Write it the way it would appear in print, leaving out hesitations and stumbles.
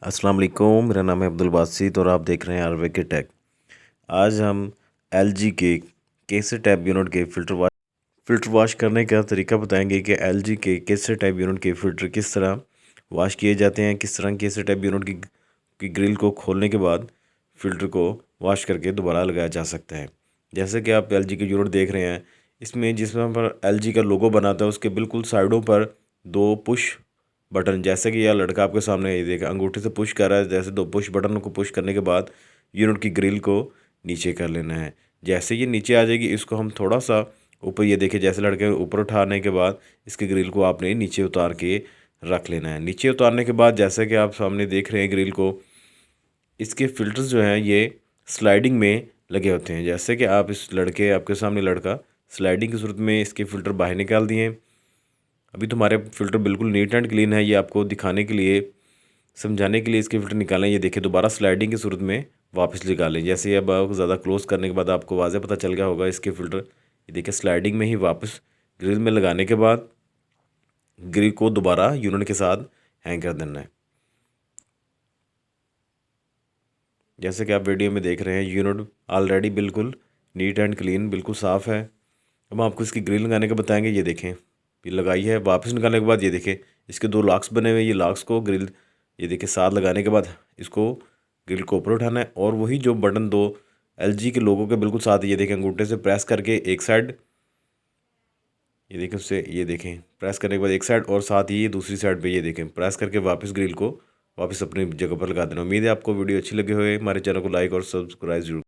अस्सलाम वालेकुम, मेरा नाम है अब्दुल बासित और आप देख रहे हैं आरवे टेक। आज हम एलजी के कैसे टैप यूनिट के फ़िल्टर वॉश करने का तरीका बताएंगे कि एलजी के कैसे टैप यूनिट के फ़िल्टर किस तरह वॉश किए जाते हैं, किस तरह कैसे टैप यूनिट की ग्रिल को खोलने के बाद फ़िल्टर को वॉश करके दोबारा लगाया जा सकता है। जैसे कि आप एलजी के यूनिट देख रहे हैं, इसमें जिसमें पर एलजी का लोगो बनाता है उसके बिल्कुल साइडों पर दो पुश बटन, जैसे कि यह लड़का आपके सामने ये देखा अंगूठे से पुश कर रहा है, जैसे दो पुश बटन को पुश करने के बाद यूनिट की ग्रिल को नीचे कर लेना है। जैसे ये नीचे आ जाएगी, इसको हम थोड़ा सा ऊपर, ये देखिए जैसे लड़के ऊपर उठाने के बाद इसकी ग्रिल को आपने नीचे उतार के रख लेना है। नीचे उतारने के बाद जैसे कि आप सामने देख रहे हैं ग्रिल को, इसके फ़िल्टर्स जो हैं ये स्लाइडिंग में लगे होते हैं। जैसे कि आप इस लड़के आपके सामने लड़का स्लाइडिंग की सूरत में इसके फ़िल्टर बाहर निकाल दिए। अभी तो हमारे फ़िल्टर बिल्कुल नीट एंड क्लीन है, ये आपको दिखाने के लिए, समझाने के लिए इसके फ़िल्टर निकालें। ये देखिए दोबारा स्लाइडिंग की सूरत में वापस निकालें। जैसे अब आप ज़्यादा क्लोज़ करने के बाद आपको वाज़े पता चल गया होगा इसके फ़िल्टर, ये देखिए स्लाइडिंग में ही वापस ग्रिल में लगाने के बाद ग्रिल को दोबारा यूनिट के साथ हैंग कर देना है। जैसे कि आप वीडियो में देख रहे हैं, यूनिट ऑलरेडी बिल्कुल नीट एंड क्लीन बिल्कुल साफ़ है। अब हम आपको इसकी ग्रिल लगाने का बताएंगे। ये देखें, ये लगाई है, वापस निकालने के बाद ये देखें इसके दो लॉक्स बने हुए हैं। ये लॉक्स को ग्रिल, ये देखिए साथ लगाने के बाद इसको ग्रिल को ऊपर उठाना है और वही जो बटन दो एलजी के लोगों के बिल्कुल साथ, ये देखें अंगूठे से प्रेस करके एक साइड, ये देखें उससे, ये देखें प्रेस करने के बाद एक साइड और साथ ही ये दूसरी साइड पे ये देखें प्रेस करके वापस ग्रिल को वापस अपनी जगह पर लगा देना। उम्मीद है आपको वीडियो अच्छी लगी होगी। हमारे चैनल को लाइक और सब्सक्राइब जरूर।